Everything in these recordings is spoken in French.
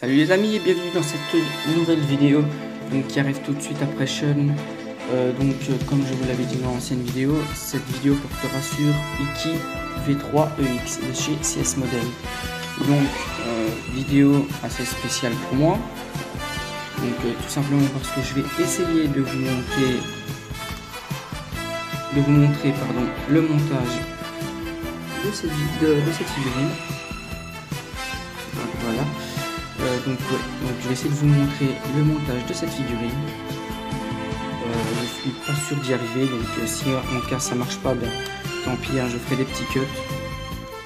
Salut les amis et bienvenue dans cette nouvelle vidéo qui arrive tout de suite après Sean. Comme je vous l'avais dit dans l'ancienne vidéo, cette vidéo portera sur Iki V3 EX de chez CS Model. Vidéo assez spéciale pour moi. Tout simplement parce que je vais essayer de vous montrer le montage de cette figurine. Voilà. Je vais essayer de vous montrer le montage de cette figurine. Je suis pas sûr d'y arriver, donc si en cas ça marche pas, ben tant pis, je ferai des petits cuts.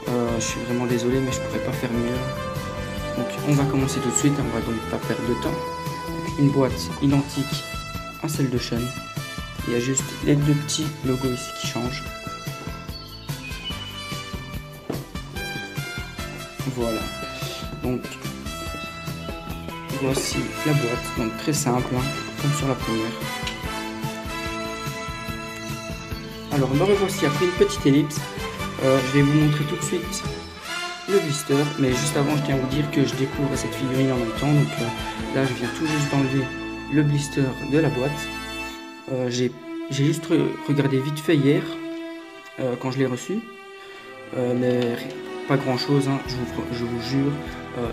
Je suis vraiment désolé, mais je pourrais pas faire mieux. Donc on va commencer tout de suite, on va donc pas perdre de temps. Une boîte identique à celle de Sean. Il y a juste les deux petits logos ici qui changent. Voilà. Donc voici la boîte, donc très simple, comme sur la première. Alors me revoici après une petite ellipse. Je vais vous montrer tout de suite le blister, mais juste avant je tiens à vous dire que je découvre cette figurine en même temps. Donc là je viens tout juste d'enlever le blister de la boîte. J'ai juste regardé vite fait hier quand je l'ai reçu, mais pas grand chose, je vous jure.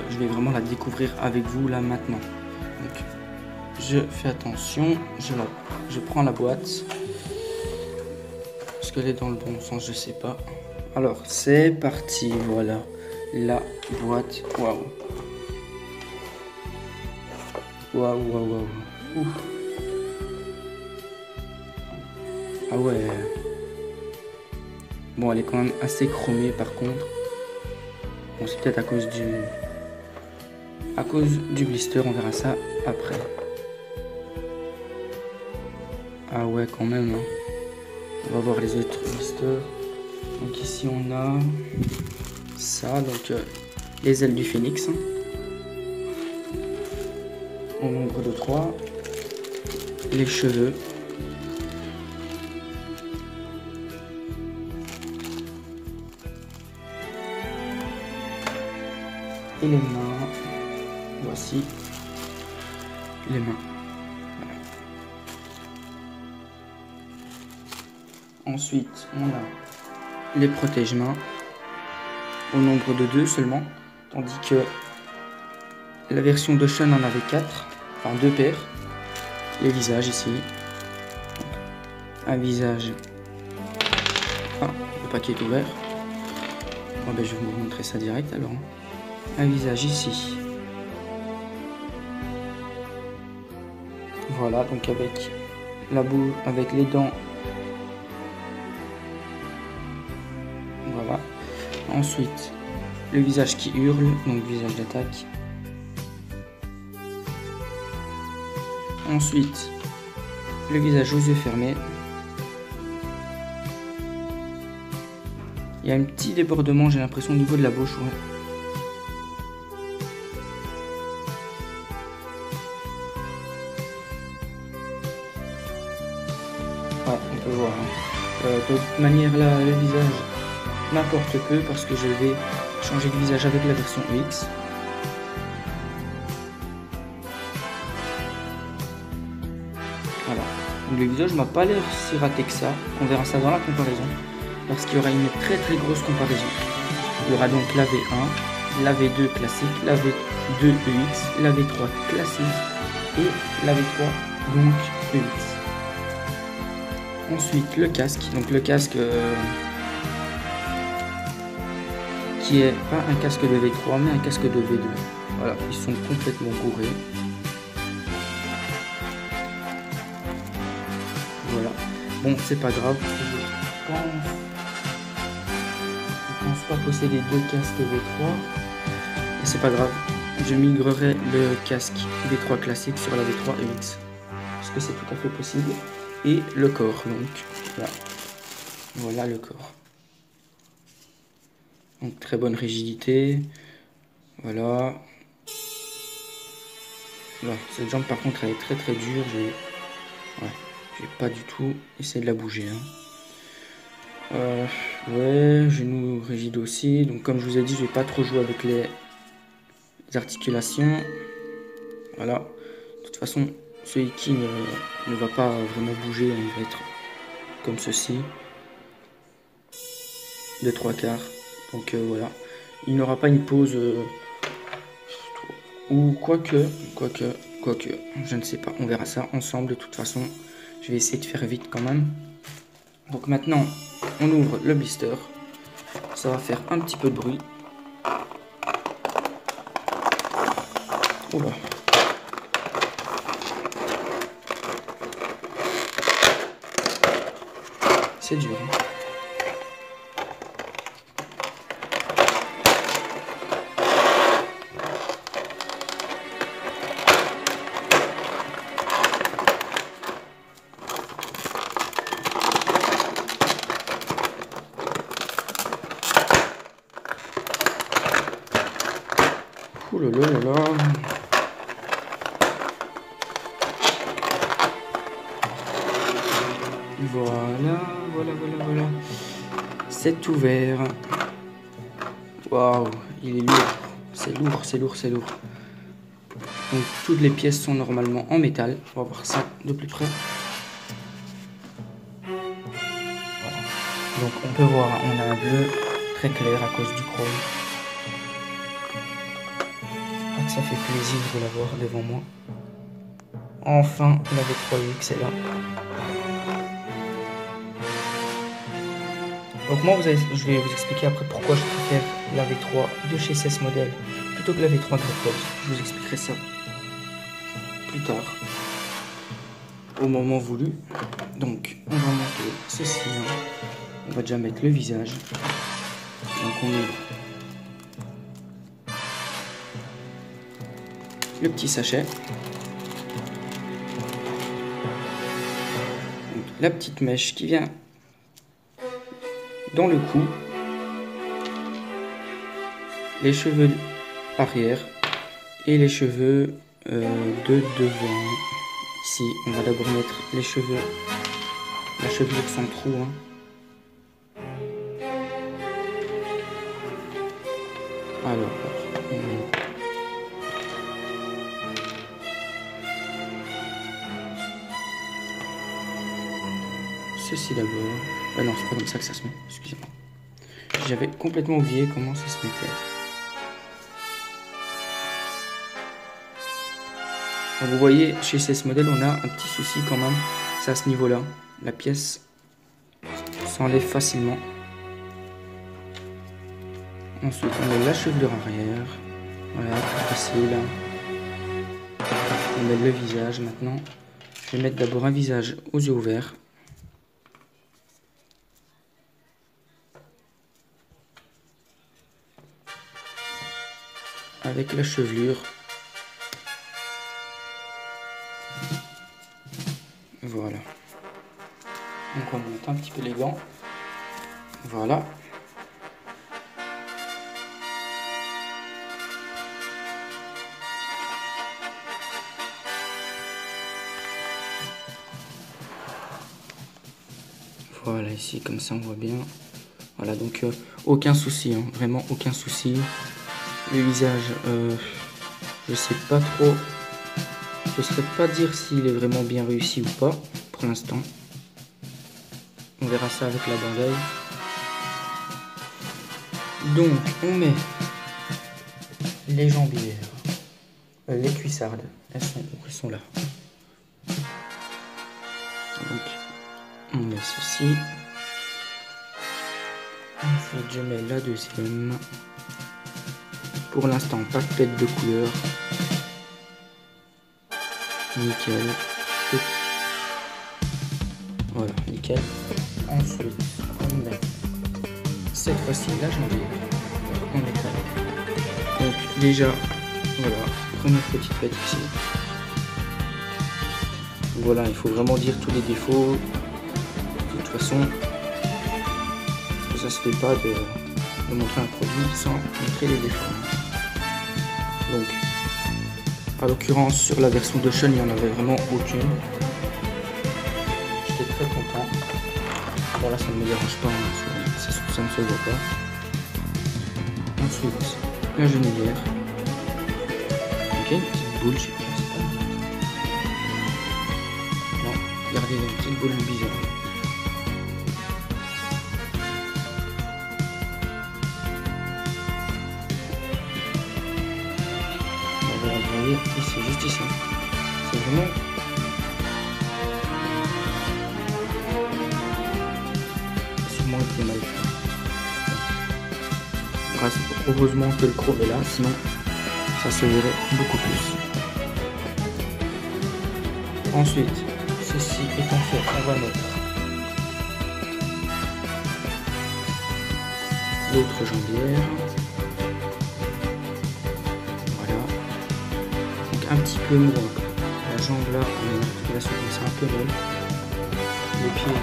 Je vais vraiment la découvrir avec vous là maintenant. Donc, je fais attention, je prends la boîte. Est-ce qu'elle est dans le bon sens? Je sais pas. Alors c'est parti, voilà la boîte. Waouh, waouh, waouh, waouh. Ah ouais. Bon, elle est quand même assez chromée par contre. Bon, c'est peut-être à cause du blister, on verra ça après. Ah ouais, quand même. On va voir les autres blisters. Donc ici on a ça, donc les ailes du phénix. Au nombre de 3. Les cheveux. Et les mains. Voici les mains. Voilà. Ensuite, on a les protège-mains au nombre de 2 seulement, tandis que la version de Sean en avait 4, enfin 2 paires. Les visages ici. Un visage. Ah, le paquet est ouvert. Oh, ben, je vais vous montrer ça direct alors. Un visage ici. Voilà, donc avec la bouche, avec les dents. Voilà. Ensuite, le visage qui hurle, donc visage d'attaque. Ensuite, le visage aux yeux fermés. Il y a un petit débordement, j'ai l'impression, au niveau de la bouche. Ouais. Ouais, on peut voir. De toute manière, là, le visage m'importe peu parce que je vais changer de visage avec la version EX. Voilà. Donc, le visage m'a pas l'air si raté que ça. On verra ça dans la comparaison parce qu'il y aura une très grosse comparaison. Il y aura donc la V1, la V2 classique, la V2 EX, la V3 classique et la V3 donc EX. Ensuite le casque, donc le casque qui est pas un casque de V3 mais un casque de V2. Voilà, ils sont complètement bourrés. Voilà, bon c'est pas grave, je pense pas posséder 2 casques V3 et c'est pas grave, je migrerai le casque V3 classique sur la V3 EX parce que c'est tout à fait possible. Et le corps, donc voilà le corps. Donc très bonne rigidité. Voilà. Cette jambe par contre elle est très dure. J'ai pas du tout essayé de la bouger. Ouais, genou rigide aussi. Donc comme je vous ai dit, je vais pas trop jouer avec articulations. Voilà. De toute façon, celui qui ne va pas vraiment bouger, il va être comme ceci. De 3/4. Donc voilà. Il n'aura pas une pause... ou quoique, je ne sais pas. On verra ça ensemble de toute façon. Je vais essayer de faire vite quand même. Donc maintenant, on ouvre le blister. Ça va faire un petit peu de bruit. Oula. C'est dur. Hein. Ouh là là là là. Voilà. C'est ouvert. Waouh, il est lourd. C'est lourd. Donc toutes les pièces sont normalement en métal. On va voir ça de plus près. Voilà. Donc on peut voir, on a un bleu très clair à cause du chrome. Ah, que ça fait plaisir de l'avoir devant moi. Enfin, la V3UX est là. Donc moi, je vais vous expliquer après pourquoi je préfère la V3 de chez CES Model plutôt que la V3 Graphics. Je vous expliquerai ça plus tard, au moment voulu. Donc, on va monter ceci. On va déjà mettre le visage. Donc on ouvre le petit sachet. Donc, la petite mèche qui vient dans le cou, les cheveux arrière et les cheveux de devant. Ici, on va d'abord mettre les cheveux, la chevelure sans trou. Hein. Alors, ceci d'abord. Ah non, c'est pas comme ça que ça se met, excusez-moi. J'avais complètement oublié comment ça se mettait. Donc vous voyez, chez CES Model, on a un petit souci quand même. C'est à ce niveau-là. La pièce s'enlève facilement. Ensuite, on met la chevelure arrière. Voilà, tout facile. On met le visage maintenant. Je vais mettre d'abord un visage aux yeux ouverts. Avec la chevelure. Voilà. Donc on monte un petit peu les gants. Voilà. Voilà, ici comme ça on voit bien. Voilà, donc aucun souci, hein, vraiment aucun souci. Le visage, je sais pas trop, je ne saurais pas dire s'il est vraiment bien réussi ou pas pour l'instant. On verra ça avec la bande-œil. Donc on met les jambières, les cuissardes, elles sont là. Donc on met ceci. Ensuite je mets la deuxième. Pour l'instant, pas de tête de couleur. Nickel. Voilà, nickel. Ensuite, on met cette fois-ci la jambière en métal. Donc déjà, voilà, première petite fête ici. Voilà, il faut vraiment dire tous les défauts. De toute façon, ça se fait pas de montrer un produit sans montrer les défauts. Donc, à l'occurrence, sur la version de Sean, il n'y en avait vraiment aucune. J'étais très content. Bon, là, ça ne me dérange pas, hein, ça ne se voit pas. Ensuite, la genouillère. Ok, une petite boule, je sais pas. Non, regardez, une petite boule bizarre. Voilà, vous voyez, ici, juste ici. C'est vraiment... sûrement été mal fait. Heureusement que le chrome est là, sinon ça se verrait beaucoup plus. Ensuite, ceci étant fait, on va mettre l'autre jambière. Voilà. Donc un petit peu moins. La jambe là, on a une articulation comme ça un peu molle. Les pieds,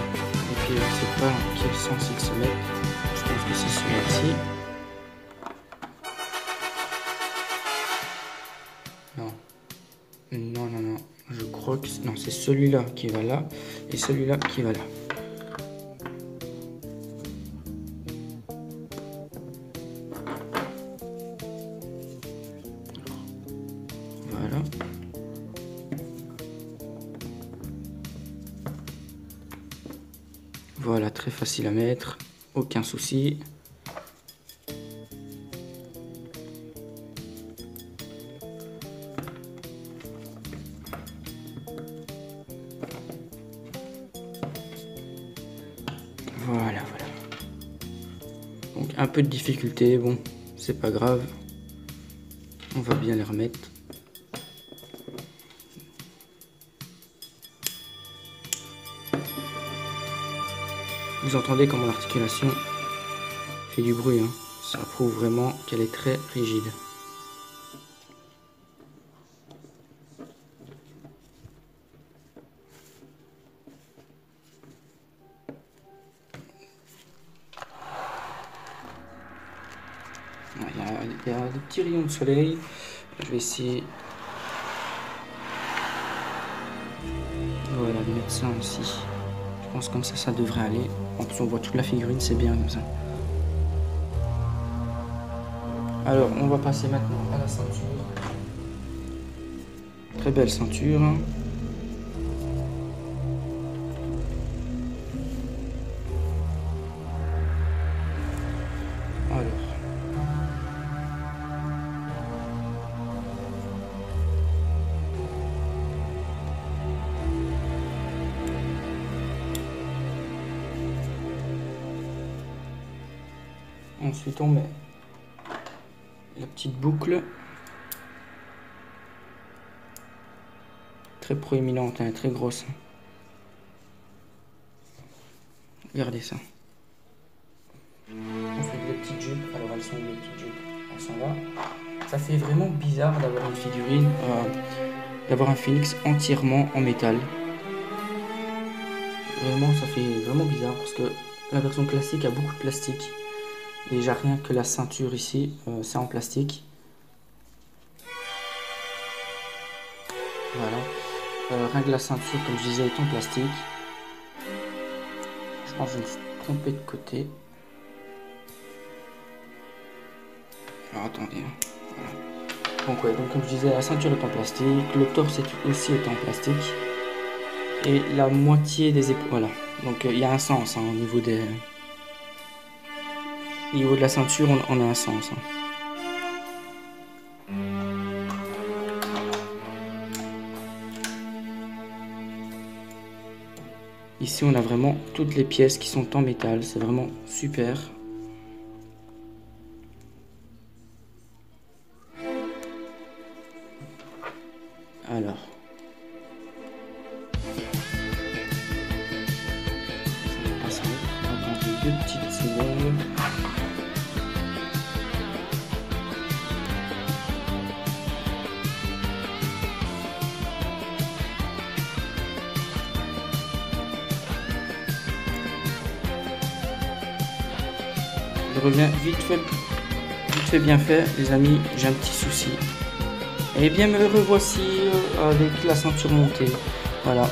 je sais pas dans quel sens ils se mettent. Je pense que c'est celui-ci. Non, je crois que non, c'est celui-là qui va là et celui-là qui va là. Voilà. Voilà, très facile à mettre, aucun souci. Voilà. Donc un peu de difficulté, bon, c'est pas grave. On va bien les remettre. Vous entendez comment l'articulation fait du bruit, hein. Ça prouve vraiment qu'elle est très rigide. Il y a des petits rayons de soleil. Je vais essayer. Voilà, de mettre ça aussi. Je pense comme ça devrait aller. En plus, on voit toute la figurine, c'est bien comme ça. Alors, on va passer maintenant à la ceinture. Très belle ceinture. Alors. Ensuite, on met la petite boucle. Très proéminente, hein, très grosse. Regardez ça. On fait des petites jupes. Alors, elles sont où les petites jupes? Elles sont là. Ça fait vraiment bizarre d'avoir une figurine, d'avoir un phénix entièrement en métal. Vraiment, ça fait vraiment bizarre parce que la version classique a beaucoup de plastique. Déjà rien que la ceinture ici, c'est en plastique. Voilà. Rien que la ceinture, comme je disais, est en plastique. Je pense que je me suis trompé de côté. Alors attendez. Voilà. Donc ouais, donc comme je disais, la ceinture est en plastique, le torse aussi est en plastique. Et la moitié des épaules, voilà. Donc il y a un sens, hein, au niveau des... Au niveau de la ceinture, on a un sens. Hein. Ici, on a vraiment toutes les pièces qui sont en métal. C'est vraiment super. Alors. Ça passe. Attendez 2 petites secondes. Je reviens vite fait bien fait, les amis, j'ai un petit souci. Et bien me revoici avec la ceinture montée. Voilà.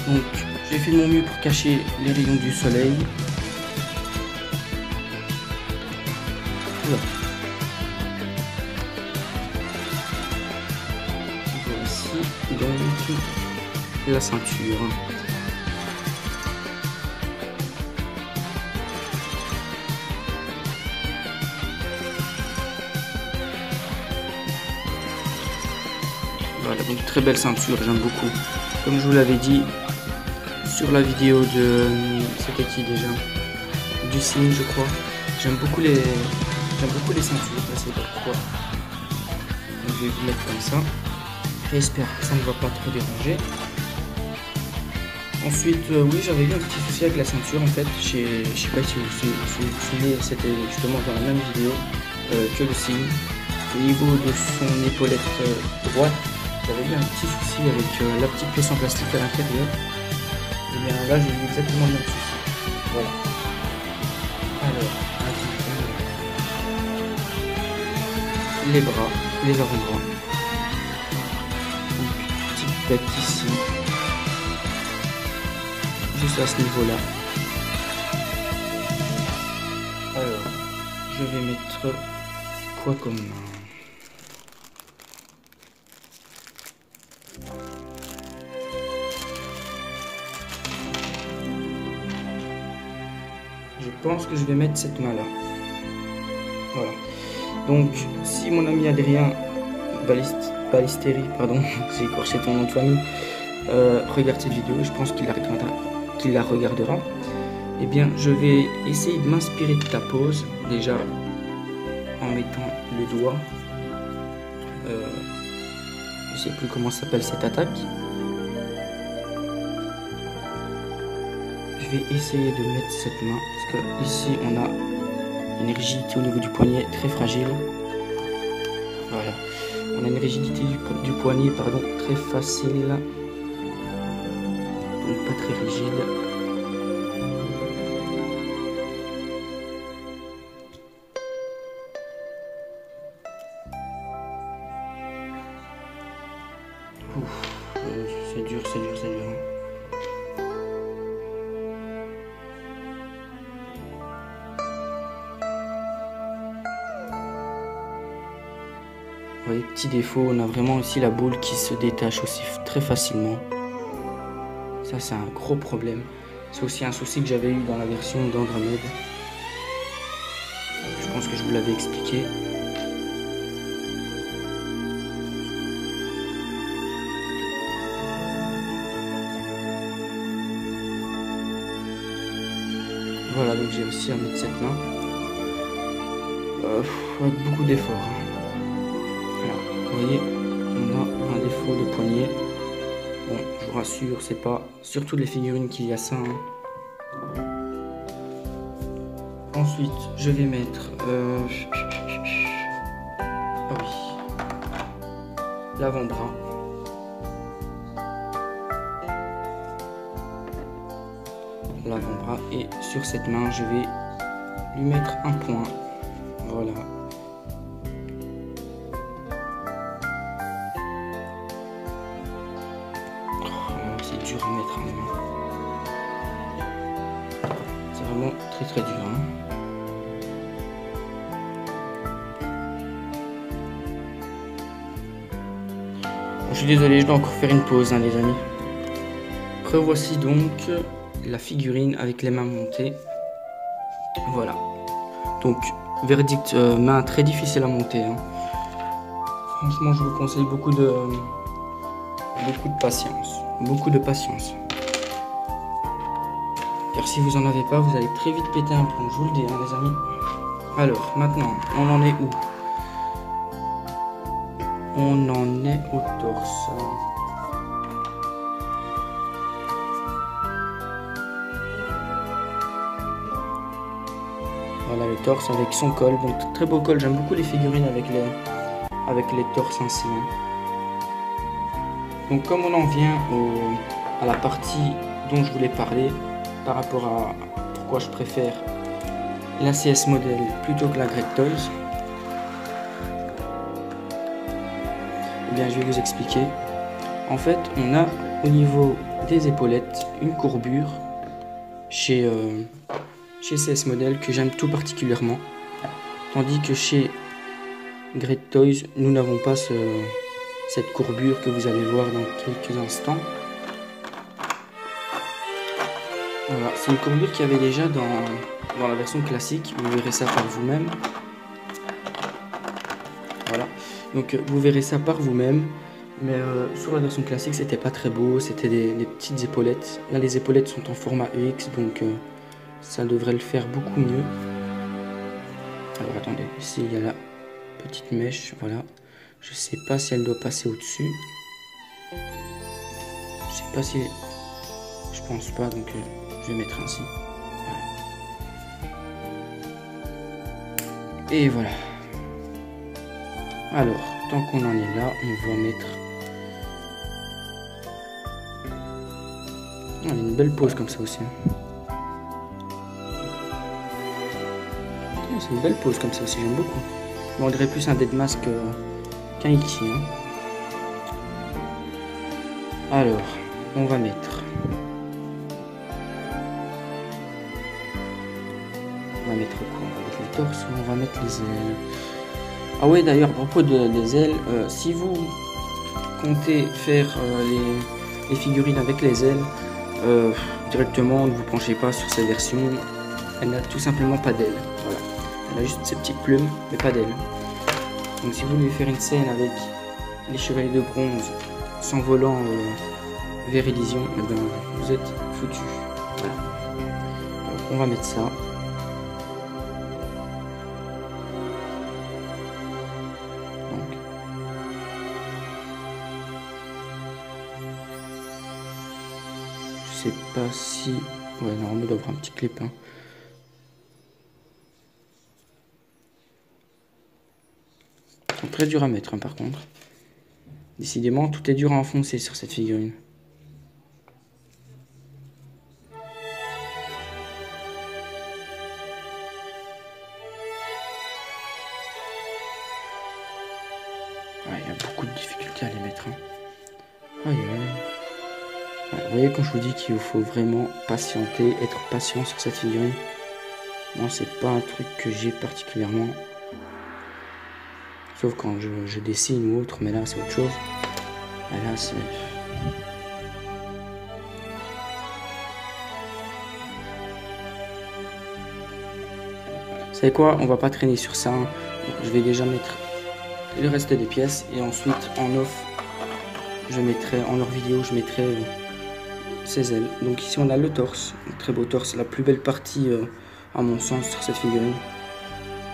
Donc j'ai fait mon mieux pour cacher les rayons du soleil. Voilà. aussi la ceinture. Voilà, donc très belle ceinture, j'aime beaucoup. Comme je vous l'avais dit sur la vidéo de... C'était qui déjà? Du signe, je crois. J'aime beaucoup les ceintures, je sais pas pourquoi. Donc, je vais vous mettre comme ça. J'espère que ça ne va pas trop déranger. Ensuite, oui, j'avais eu un petit souci avec la ceinture en fait. Je sais pas si vous vous souvenez, c'était justement dans la même vidéo que le signe. Au niveau de son épaulette droite, j'avais eu un petit souci avec la petite pièce en plastique à l'intérieur. Et bien là, j'ai eu exactement le même souci. Voilà. Alors, les bras, les avant-bras. Petite bête ici. Juste à ce niveau-là. Alors, je vais mettre quoi comme main? Je pense que je vais mettre cette main-là. Voilà. Donc, si mon ami Adrien Ballisteri, pardon, j'ai écorché ton nom de famille, regarde cette vidéo, je pense qu'il la regardera. Eh bien, je vais essayer de m'inspirer de ta pose, déjà en mettant le doigt. Je sais plus comment s'appelle cette attaque. Je vais essayer de mettre cette main, parce que ici on a une rigidité au niveau du poignet très fragile. Voilà. On a une rigidité du poignet, pardon, très facile. Donc pas très rigide. C'est dur, c'est dur, c'est dur. Vous voyez, petit défaut, on a vraiment aussi la boule qui se détache aussi très facilement. Ça, c'est un gros problème. C'est aussi un souci que j'avais eu dans la version d'Andromède. Je pense que je vous l'avais expliqué. Voilà, donc j'ai réussi à mettre cette main. Avec beaucoup d'efforts. Vous voyez, on a un défaut de poignet. Bon, je vous rassure, c'est pas surtout les figurines qu'il y a ça. Hein. Ensuite, je vais mettre ah oui, l'avant-bras. L'avant-bras, et sur cette main, je vais lui mettre un point. Voilà. C'est dur à mettre en main. C'est vraiment très très dur. Hein. Je suis désolé, je dois encore faire une pause, hein, les amis. Revoici donc la figurine avec les mains montées. Voilà. Donc, verdict, main très difficile à monter. Hein. Franchement, je vous conseille beaucoup de patience. Beaucoup de patience. Car si vous en avez pas, vous allez très vite péter un plomb. Je vous le dis, hein, les amis. Alors, maintenant, on en est où? On en est au torse. Voilà le torse avec son col. Donc, très beau col. J'aime beaucoup les figurines avec les torses ainsi. Hein. Donc comme on en vient à la partie dont je voulais parler par rapport à pourquoi je préfère la CS Model plutôt que la Great Toys, eh bien je vais vous expliquer. En fait, on a au niveau des épaulettes une courbure chez CS Model que j'aime tout particulièrement, tandis que chez Great Toys nous n'avons pas cette courbure que vous allez voir dans quelques instants. Voilà, c'est une courbure qu'il y avait déjà dans la version classique, vous verrez ça par vous-même. Voilà, donc vous verrez ça par vous-même, mais sur la version classique c'était pas très beau, c'était des petites épaulettes. Là les épaulettes sont en format EX, donc ça devrait le faire beaucoup mieux. Alors attendez, ici il y a la petite mèche, voilà. Je sais pas si elle doit passer au-dessus. Je sais pas si... Je pense pas, donc je vais mettre ainsi. Voilà. Et voilà. Alors, tant qu'on en est là, on va mettre... On a une belle pose comme ça aussi. C'est une belle pose comme ça aussi, j'aime beaucoup. Bon, on dirait plus un Dead Mask qu'un Ichi. Hein. Alors, on va mettre... On va mettre quoi? On va mettre le torse ou on va mettre les ailes? Ah ouais, d'ailleurs, à propos des ailes, si vous comptez faire les figurines avec les ailes, directement, ne vous penchez pas sur cette version. Elle n'a tout simplement pas d'ailes. Voilà. Elle a juste ces petites plumes, mais pas d'ailes. Donc si vous voulez faire une scène avec les chevaliers de bronze s'envolant vers Elysion, eh ben, vous êtes foutu. Voilà. Donc, on va mettre ça. Donc. Je sais pas si... Ouais, normalement il doit avoir un petit clip. Hein. Très dur à mettre, hein, par contre. Décidément, tout est dur à enfoncer sur cette figurine. Ouais, il y a beaucoup de difficultés à les mettre. Hein. Aïe, aïe. Ouais, vous voyez, quand je vous dis qu'il faut vraiment patienter, être patient sur cette figurine, moi, c'est pas un truc que j'ai particulièrement... Sauf quand je dessine ou autre, mais là c'est autre chose. Et là c'est... Vous savez quoi? On va pas traîner sur ça. Hein. Je vais déjà mettre le reste des pièces et ensuite en off, je mettrai en hors vidéo, je mettrai ses ailes. Donc ici on a le torse, un très beau torse, la plus belle partie à mon sens sur cette figurine.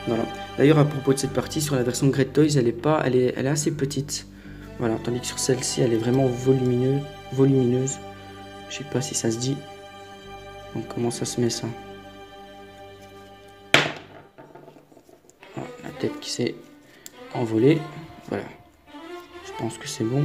Voilà. D'ailleurs, à propos de cette partie, sur la version Great Toys, elle est assez petite. Voilà, tandis que sur celle-ci, elle est vraiment volumineuse. Je sais pas si ça se dit. Donc, comment ça se met ça? Voilà, la tête qui s'est envolée. Voilà. Je pense que c'est bon.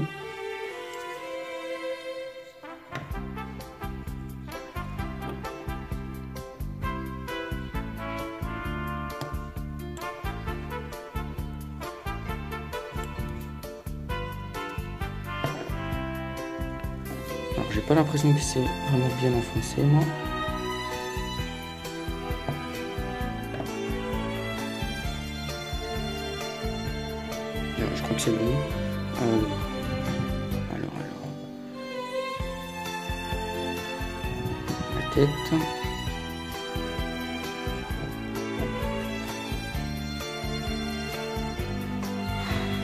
Alors j'ai pas l'impression que c'est vraiment bien enfoncé moi. Non, je crois que c'est bon. Alors. La tête.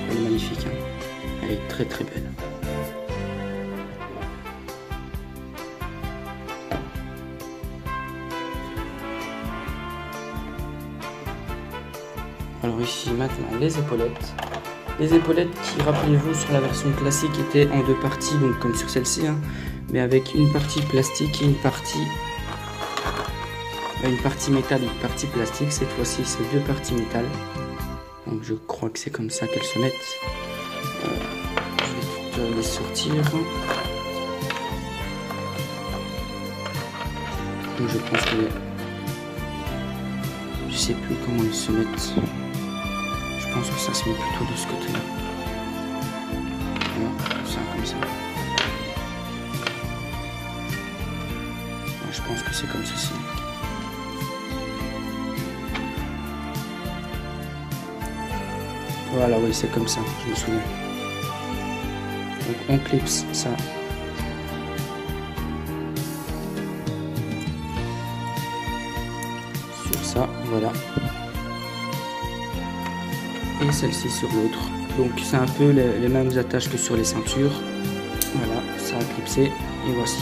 Elle est magnifique. Hein. Elle est très très belle. Alors ici maintenant les épaulettes. Les épaulettes qui, rappelez-vous, sur la version classique étaient en deux parties, donc comme sur celle-ci, hein, mais avec une partie plastique et une partie métal, une partie plastique. Cette fois-ci c'est deux parties métal. Donc je crois que c'est comme ça qu'elles se mettent. Je vais toutes les sortir. Donc je pense que je sais plus comment ils se mettent. Je pense que ça se met plutôt de ce côté-là. Voilà, ça comme ça. Ouais, je pense que c'est comme ceci. Voilà, oui, c'est comme ça, je me souviens. Donc on clipse ça. Sur ça, voilà. Et celle-ci sur l'autre. Donc c'est un peu les mêmes attaches que sur les ceintures. Voilà, ça a clipsé et voici.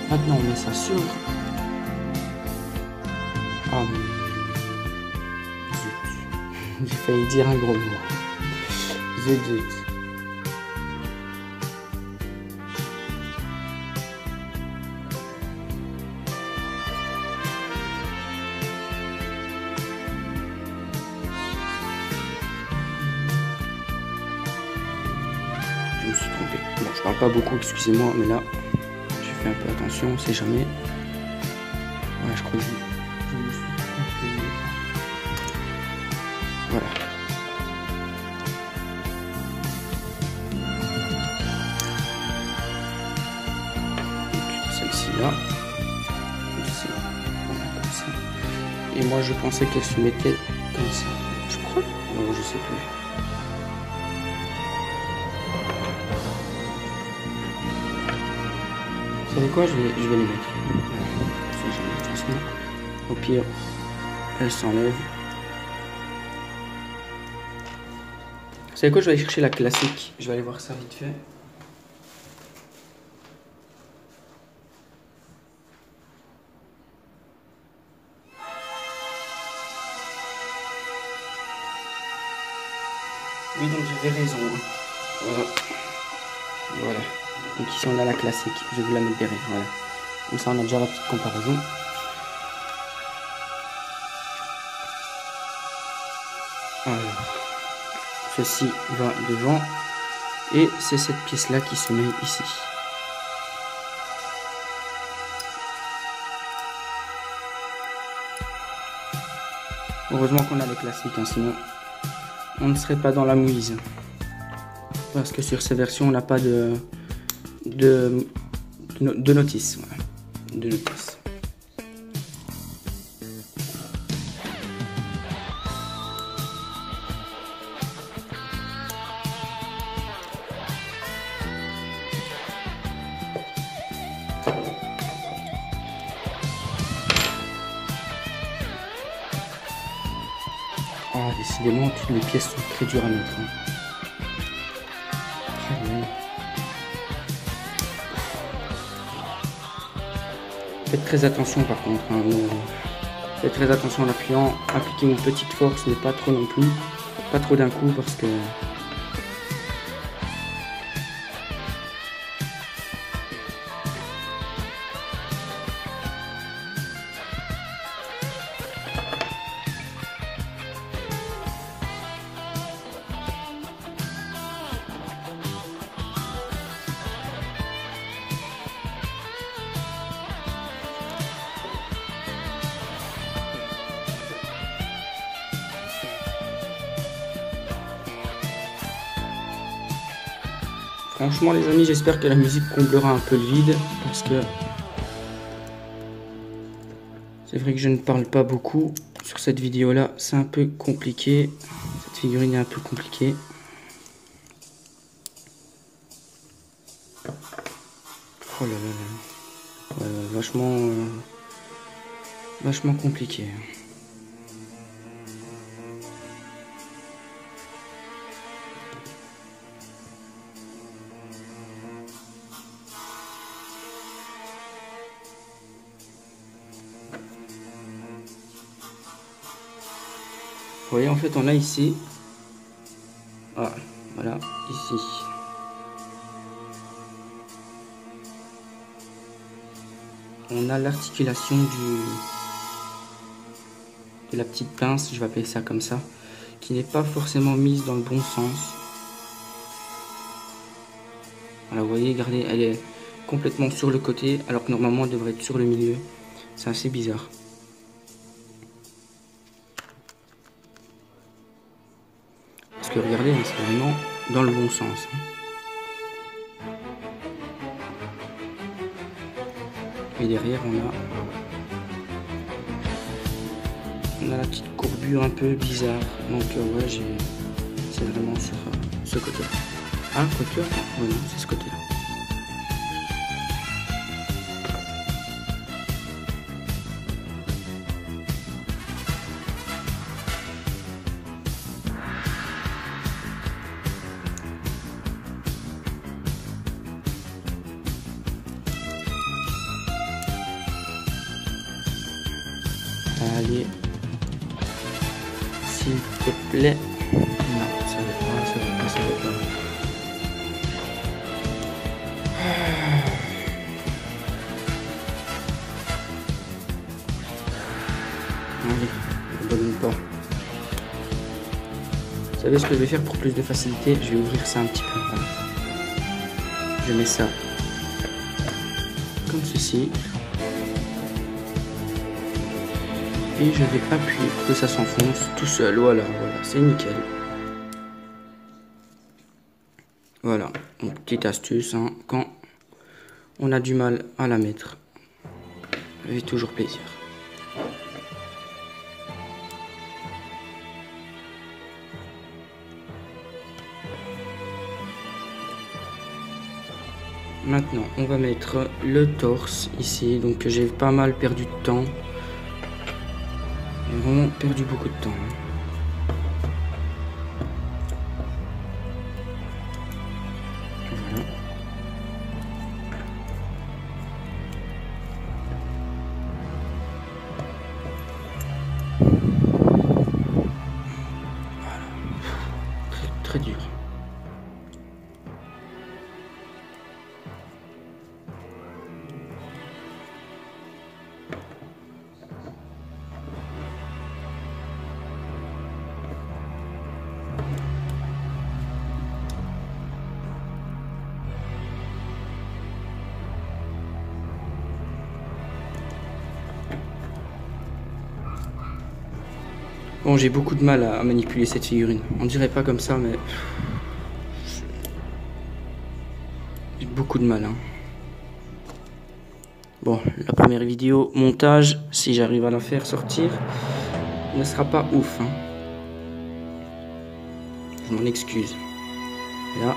Maintenant on met ça sur. Ah, zut. J'ai failli dire un gros mot. Zut, zut. Je me suis trompé. Bon, je parle pas beaucoup, excusez-moi, mais là, je fais un peu attention, on sait jamais. Ouais, je crois que je me suis trompé. Voilà. Donc, celle-ci là. Ici. Voilà, comme ça. Et moi, je pensais qu'elle se mettait comme ça. Je crois. Non, je sais plus. Vous savez quoi, je vais les mettre. De toute façon, au pire, elle s'enlève. Vous savez quoi, je vais aller chercher la classique. Je vais aller voir ça vite fait. Oui, donc j'avais raison. Voilà. Donc ici on a la classique, je vais vous la mettre derrière, voilà. Comme ça on a déjà la petite comparaison. Alors, ceci va devant et c'est cette pièce là qui se met ici. Heureusement qu'on a les classiques, hein, sinon on ne serait pas dans la mouise. Parce que sur ces versions on n'a pas de notice, voilà. De notice. Ah, décidément, toutes les pièces sont très dures à mettre. Hein. Faites très attention par contre. Hein. Faites très attention en appuyant. Appliquez une petite force, mais pas trop non plus. Pas trop d'un coup parce que... Franchement les amis, j'espère que la musique comblera un peu le vide, parce que c'est vrai que je ne parle pas beaucoup sur cette vidéo là, c'est un peu compliqué, cette figurine est un peu compliquée. Oh là là, ouais, vachement compliqué. Vous voyez, en fait, on a ici, ah, voilà, ici, on a l'articulation de la petite pince, je vais appeler ça comme ça, qui n'est pas forcément mise dans le bon sens. Voilà, vous voyez, regardez, elle est complètement sur le côté, alors que normalement elle devrait être sur le milieu. C'est assez bizarre. Parce que regardez, c'est vraiment dans le bon sens. Et derrière, on a la petite courbure un peu bizarre. Donc ouais, c'est vraiment sur ce côté-là. Ah, quoique, oui, non, c'est ce côté-là. Allez, s'il te plaît. Non, ça va pas, ça va pas, ça va pas. Allez, ne abandonne pas. Vous savez ce que je vais faire pour plus de facilité? Je vais ouvrir ça un petit peu. Voilà. Je mets ça comme ceci. Et je vais appuyer pour que ça s'enfonce tout seul. Voilà, voilà, c'est nickel. Voilà, donc petite astuce, hein, quand on a du mal à la mettre, ça fait toujours plaisir. Maintenant, on va mettre le torse ici. Donc j'ai pas mal perdu de temps. J'ai vraiment perdu beaucoup de temps. Voilà. Voilà. Très dur. Bon, j'ai beaucoup de mal à manipuler cette figurine. On dirait pas comme ça, mais j'ai beaucoup de mal. Hein. Bon, la première vidéo montage, si j'arrive à la faire sortir, ne sera pas ouf. Hein. Je m'en excuse. Et là,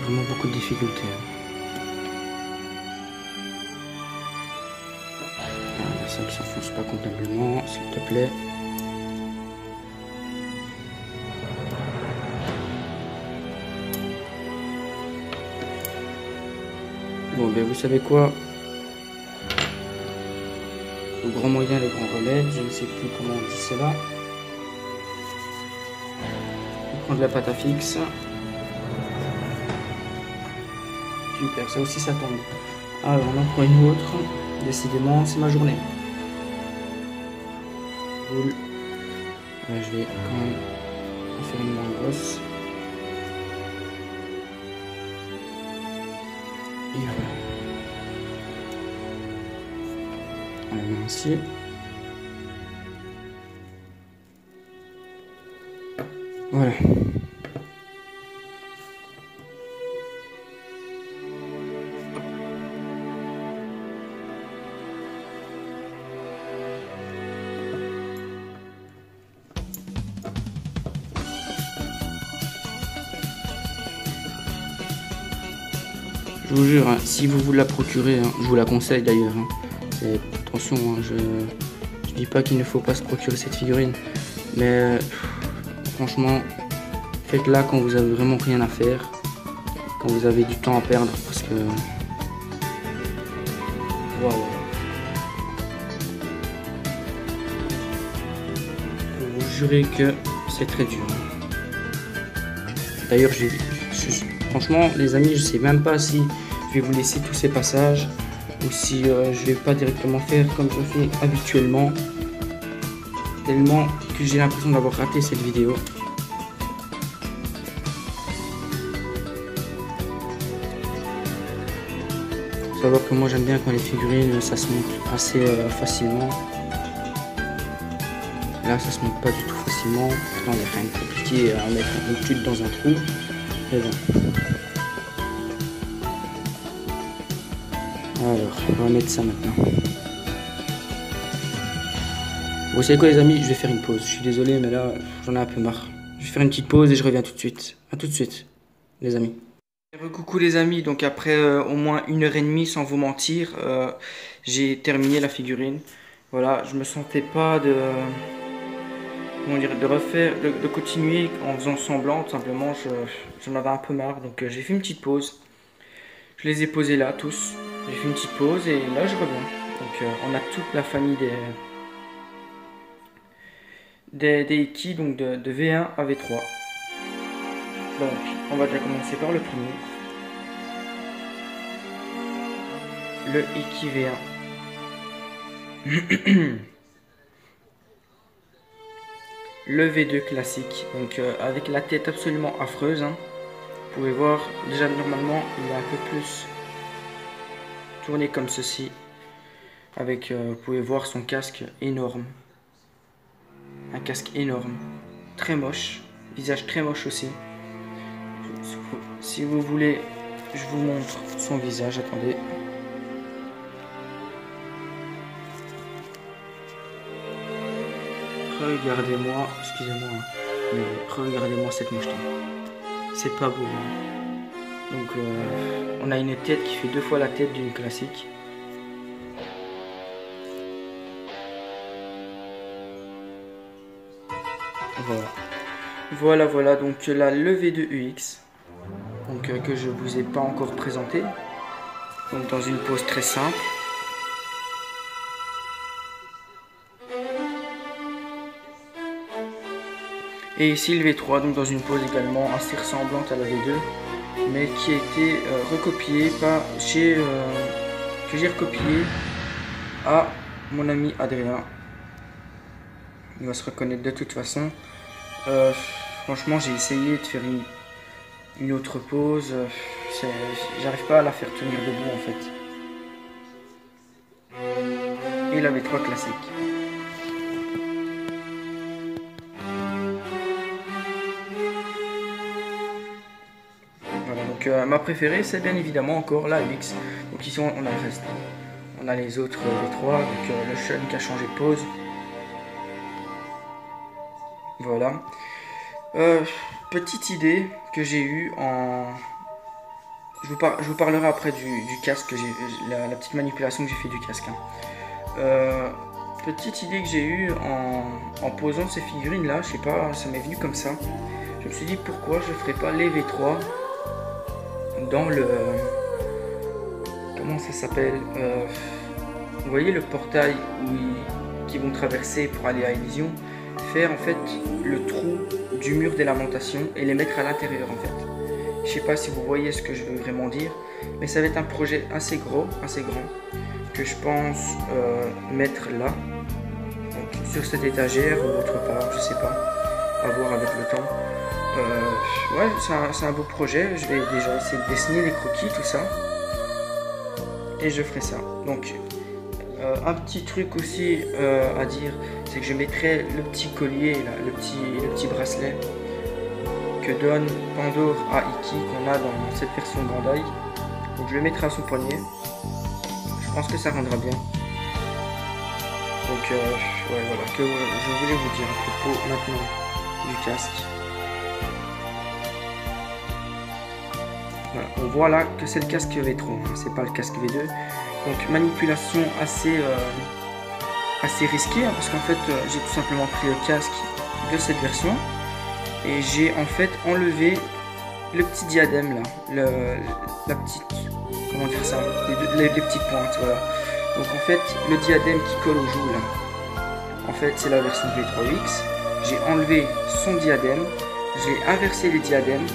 vraiment beaucoup de difficultés. Ah, ça ne s'enfonce pas convenablement, s'il te plaît. Bon, ben vous savez quoi? Le grand moyen, le grand remède, je ne sais plus comment on dit cela. On prend de la pâte à fixe. Super, ça aussi ça tombe. Alors on en prend une autre. Décidément, c'est ma journée. Cool. Je vais quand même en faire une moins grosse. Et voilà. On la met ainsi. Voilà. Je vous jure, hein, si vous vous la procurez, hein, je vous la conseille d'ailleurs. Hein. Attention, hein, je dis pas qu'il ne faut pas se procurer cette figurine, mais franchement, faites-la quand vous avez vraiment rien à faire, quand vous avez du temps à perdre, parce que waouh. Je peux vous jurer que c'est très dur. D'ailleurs, franchement, les amis, je sais même pas si je vais vous laisser tous ces passages ou si je vais pas directement faire comme je fais habituellement, tellement que j'ai l'impression d'avoir raté cette vidéo. Faut savoir que moi j'aime bien quand les figurines ça se monte assez facilement. Là ça se monte pas du tout facilement. Pourtant il n'y a rien de compliqué à mettre une tube dans un trou. Mais bon. Alors, on va mettre ça maintenant. Vous savez quoi les amis, je vais faire une pause. Je suis désolé mais là j'en ai un peu marre. Je vais faire une petite pause et je reviens tout de suite. À tout de suite, les amis. Coucou les amis, donc après au moins 1h30 sans vous mentir, j'ai terminé la figurine. Voilà, je me sentais pas de, comment dire, de continuer en faisant semblant, tout simplement, j'en avais un peu marre, donc j'ai fait une petite pause. Je les ai posés là tous, j'ai fait une petite pause et là je reviens. Donc on a toute la famille des Iki, donc de V1 à V3. Donc on va déjà commencer par le premier. Le Iki V1. Le V2 classique, donc avec la tête absolument affreuse. Hein. Vous pouvez voir, déjà normalement il est un peu plus tourné comme ceci. Avec, vous pouvez voir son casque énorme. Un casque énorme. Très moche. Visage très moche aussi. Si vous voulez, je vous montre son visage. Attendez. Regardez-moi, excusez-moi, mais regardez-moi cette mocheté. C'est pas beau. Hein. Donc, on a une tête qui fait 2 fois la tête d'une classique. Voilà, donc la levée de UX, donc, que je vous ai pas encore présenté. Donc dans une pose très simple. Et ici le V3, donc dans une pose également assez ressemblante à la V2, mais qui a été recopiée que j'ai recopié à mon ami Adrien. Il va se reconnaître de toute façon. Franchement, j'ai essayé de faire une autre pose. J'arrive pas à la faire tenir debout en fait. Et la V3 classique. Voilà, donc ma préférée c'est bien évidemment encore la UX. Donc ici on a le reste. On a les autres V3, donc le Shun qui a changé de pose. Voilà. Petite idée que j'ai eue en... Je vous parlerai après du casque, la petite manipulation que j'ai fait du casque. Hein. Petite idée que j'ai eue en posant ces figurines là, je sais pas, ça m'est venu comme ça. Je me suis dit pourquoi je ferais pas les V3 dans le... Comment ça s'appelle vous voyez le portail qui vont traverser pour aller à Elysion, faire en fait le trou du mur des lamentations et les mettre à l'intérieur en fait. Je sais pas si vous voyez ce que je veux vraiment dire, mais ça va être un projet assez gros, assez grand, que je pense mettre là, donc sur cette étagère ou autre part, je sais pas, à voir avec le temps. Ouais, c'est un beau projet, je vais déjà essayer de dessiner les croquis, tout ça, et je ferai ça. Donc, un petit truc aussi à dire, c'est que je mettrai le petit collier, là, le petit bracelet que donne Pandore à Iki, qu'on a dans cette version Bandai. Donc je le mettrai à son poignet. Je pense que ça rendra bien. Donc ouais, voilà, que je voulais vous dire à propos maintenant du casque. Voilà, on voit là que c'est le casque V3, hein, c'est pas le casque V2. Donc manipulation assez risquée, hein, parce qu'en fait j'ai tout simplement pris le casque de cette version et j'ai en fait enlevé le petit diadème là, la petite, comment dire ça, les petites pointes, voilà. Donc en fait le diadème qui colle aux joues là, en fait c'est la version V3X. J'ai enlevé son diadème, j'ai inversé les diadèmes,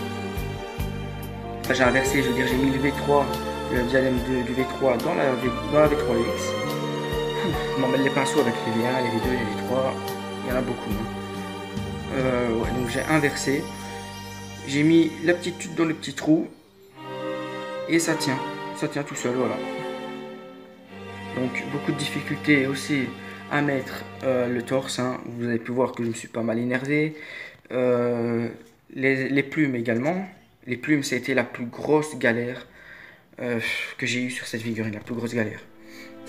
enfin j'ai inversé, je veux dire j'ai mis le V3, le diadème du V3 dans la V3X. Je m'emmêle les pinceaux avec les V1, les V2, les V3, il y en a beaucoup. Ouais, donc j'ai inversé, j'ai mis la petite tute dans le petit trou et ça tient tout seul, voilà. Donc beaucoup de difficultés aussi à mettre le torse, hein. Vous avez pu voir que je me suis pas mal énervé. Les plumes également, les plumes ça a été la plus grosse galère que j'ai eu sur cette figurine, la plus grosse galère.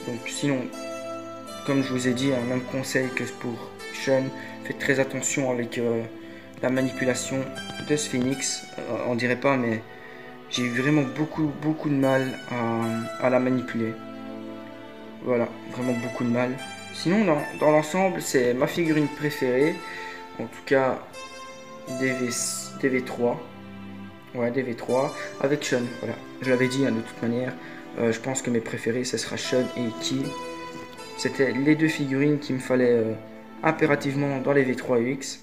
Donc sinon, comme je vous ai dit, un même conseil que pour Shun, faites très attention avec la manipulation de ce phénix. On dirait pas, mais j'ai eu vraiment beaucoup de mal à la manipuler. Voilà, vraiment beaucoup de mal. Sinon, dans l'ensemble, c'est ma figurine préférée. En tout cas, des V3. Ouais, des V3 avec Sean. Voilà, je l'avais dit hein, de toute manière. Je pense que mes préférés, ce sera Sean et Kill. C'était les deux figurines qu'il me fallait impérativement dans les V3 UX.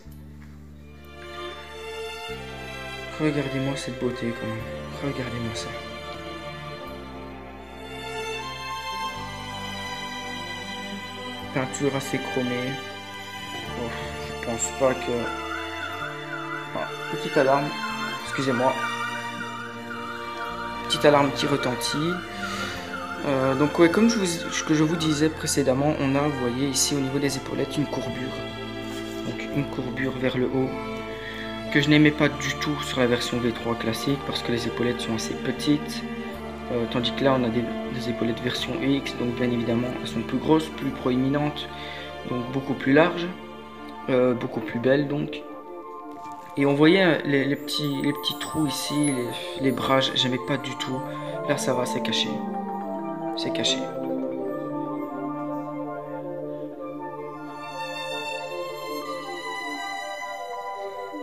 Regardez-moi cette beauté quand même. Regardez-moi ça. Peinture assez chromée. Oh, je pense pas que... Ah, petite alarme. Excusez-moi. Petite alarme qui retentit. Donc ouais, comme je vous disais précédemment, on a, vous voyez ici au niveau des épaulettes, une courbure. Donc une courbure vers le haut. Que je n'aimais pas du tout sur la version V3 classique parce que les épaulettes sont assez petites. Tandis que là on a des épaulettes version UX, donc bien évidemment elles sont plus grosses, plus proéminentes, donc beaucoup plus larges, beaucoup plus belles donc. Et on voyait les petits trous ici, les bras, j'aimais pas du tout. Là ça va, c'est caché. C'est caché.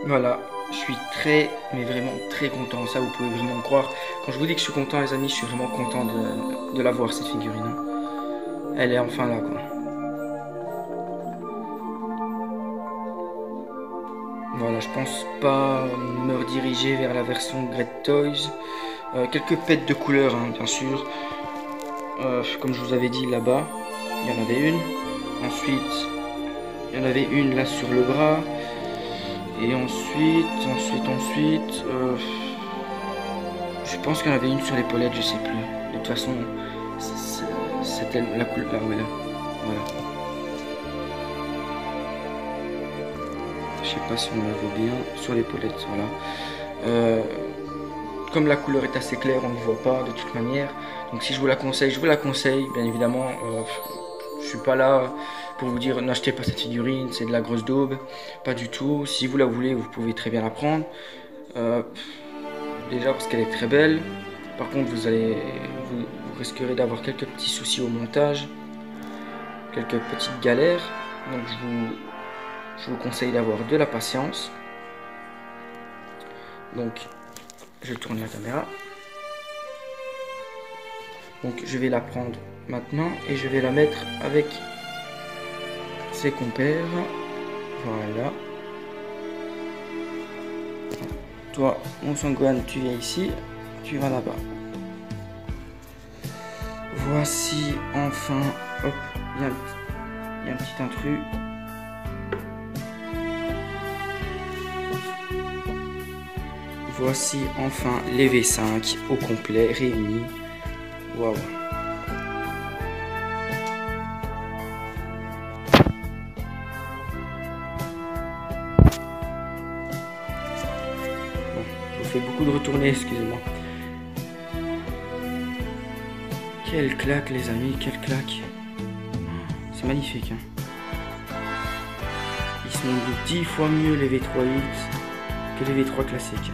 Voilà, je suis mais vraiment très content, ça vous pouvez vraiment me croire. Quand je vous dis que je suis content les amis, je suis vraiment content de la voir cette figurine. Elle est enfin là quoi. Voilà, je pense pas me rediriger vers la version Great Toys. Quelques pets de couleur hein, bien sûr. Comme je vous avais dit là-bas, il y en avait une. Ensuite, il y en avait une là sur le bras. Et ensuite, je pense qu'il y en avait une sur l'épaulette, je sais plus. De toute façon, c'était la couleur. Voilà. Je sais pas si on la voit bien sur l'épaulette, voilà. Comme la couleur est assez claire, on ne voit pas de toute manière. Donc si je vous la conseille, je vous la conseille, bien évidemment. Je suis pas là pour vous dire n'achetez pas cette figurine, c'est de la grosse daube. Pas du tout. Si vous la voulez, vous pouvez très bien la prendre. Déjà parce qu'elle est très belle. Par contre, vous risquerez d'avoir quelques petits soucis au montage, quelques petites galères. Donc je vous conseille d'avoir de la patience. Donc je tourne la caméra. Donc je vais la prendre maintenant et je vais la mettre avec ses compères. Voilà. Toi, mon Sangwan, tu viens ici, tu vas là-bas. Voici enfin, hop, il y a un petit intrus. Voici enfin les V5 au complet réunis. Waouh. Je fais beaucoup de retournées, excusez-moi. Quelle claque les amis, quelle claque. C'est magnifique. Hein. Ils sont de 10 fois mieux les V3X que les V3 classiques.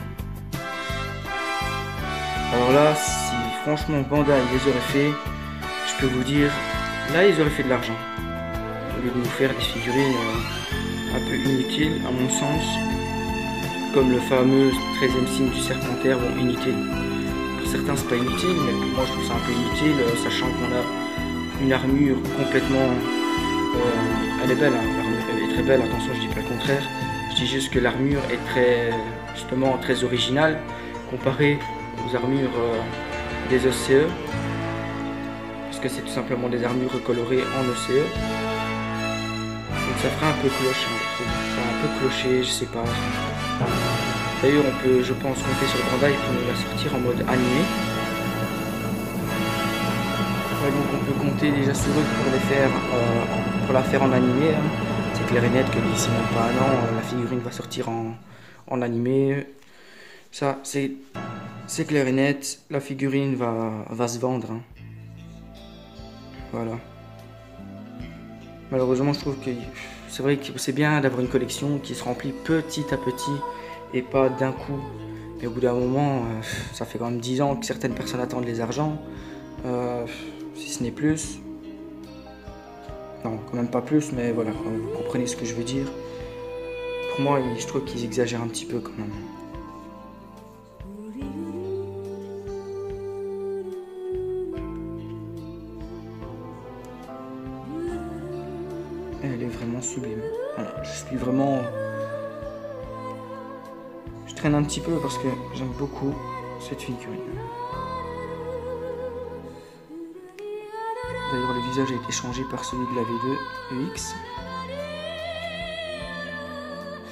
Alors là, si franchement Bandai les aurait fait, je peux vous dire, là ils auraient fait de l'argent. Au lieu de nous faire des figurines un peu inutiles, à mon sens, comme le fameux 13e signe du Serpentaire, bon inutile. Pour certains c'est pas inutile, mais pour moi je trouve ça un peu inutile, sachant qu'on a une armure complètement... elle est belle, hein, l'armure elle est très belle, attention je dis pas le contraire. Je dis juste que l'armure est justement très originale, comparée aux armures des OCE, parce que c'est tout simplement des armures recolorées en OCE. Donc ça fera un peu cloche, hein, je trouve. Ça fera un peu clocher, je sais pas. D'ailleurs on peut, je pense, compter sur Bandai pour nous la sortir en mode animé. Ouais, donc on peut compter déjà sur eux pour la faire en animé. Hein. C'est clair et net que d'ici même pas un an, la figurine va sortir en animé. Ça, c'est clair et net, la figurine va se vendre. Hein. Voilà. Malheureusement, je trouve que c'est vrai que c'est bien d'avoir une collection qui se remplit petit à petit et pas d'un coup. Mais au bout d'un moment, ça fait quand même 10 ans que certaines personnes attendent les argents, si ce n'est plus. Non, quand même pas plus, mais voilà, vous comprenez ce que je veux dire. Pour moi, je trouve qu'ils exagèrent un petit peu quand même. Elle est vraiment sublime. Je suis vraiment... Je traîne un petit peu parce que j'aime beaucoup cette figurine. D'ailleurs, le visage a été changé par celui de la V2 EX.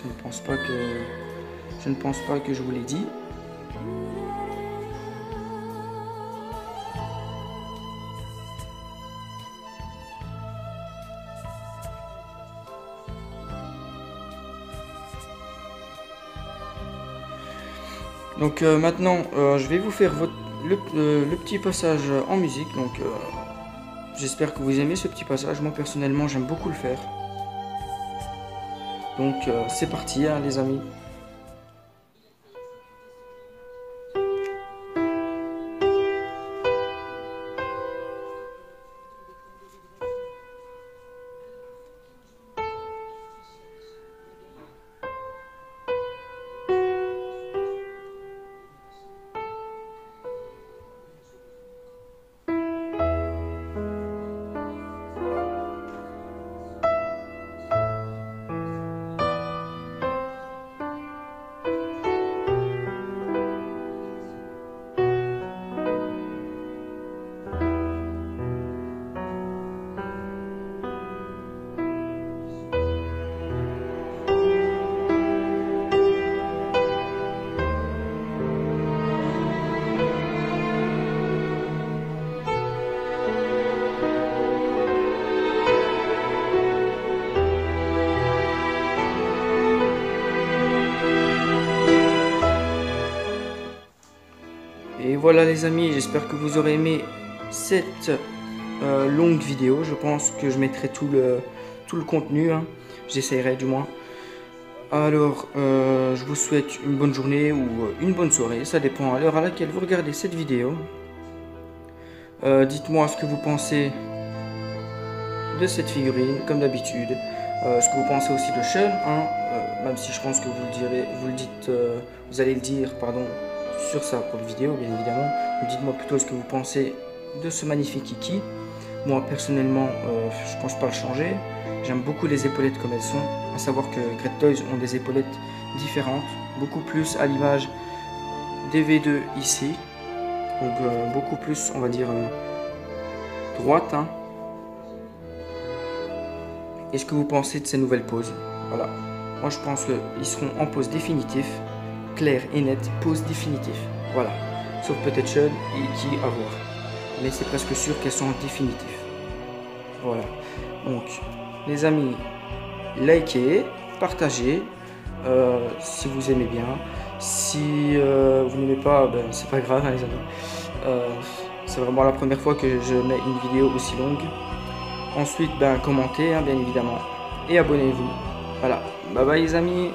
Je ne pense pas que je vous l'ai dit. Donc maintenant, je vais vous faire le petit passage en musique. Donc j'espère que vous aimez ce petit passage. Moi personnellement, j'aime beaucoup le faire. Donc c'est parti, hein, les amis. Et voilà les amis, j'espère que vous aurez aimé cette longue vidéo. Je pense que je mettrai tout le contenu, hein. J'essaierai du moins. Alors, je vous souhaite une bonne journée ou une bonne soirée, ça dépend à l'heure à laquelle vous regardez cette vidéo. Dites-moi ce que vous pensez de cette figurine, comme d'habitude. Ce que vous pensez aussi de Sean, hein, même si je pense que vous allez le dire, pardon, sur sa propre vidéo, bien évidemment. Dites-moi plutôt ce que vous pensez de ce magnifique Kiki. Moi, personnellement, je pense pas le changer. J'aime beaucoup les épaulettes comme elles sont. À savoir que Great Toys ont des épaulettes différentes, beaucoup plus à l'image des V2 ici. Donc, beaucoup plus, on va dire, droite, hein. Et ce que vous pensez de ces nouvelles poses? Voilà. Moi, je pense qu'ils seront en pose définitive. Claire et nette, pose définitive. Voilà. Sauf peut-être Sean et qui à voir. Mais c'est presque sûr qu'elles sont définitives. Voilà. Donc, les amis, likez, partagez. Si vous aimez bien. Si vous n'aimez pas, ben, c'est pas grave, hein, les amis. C'est vraiment la première fois que je mets une vidéo aussi longue. Ensuite, ben, commentez, hein, bien évidemment. Et abonnez-vous. Voilà. Bye bye, les amis.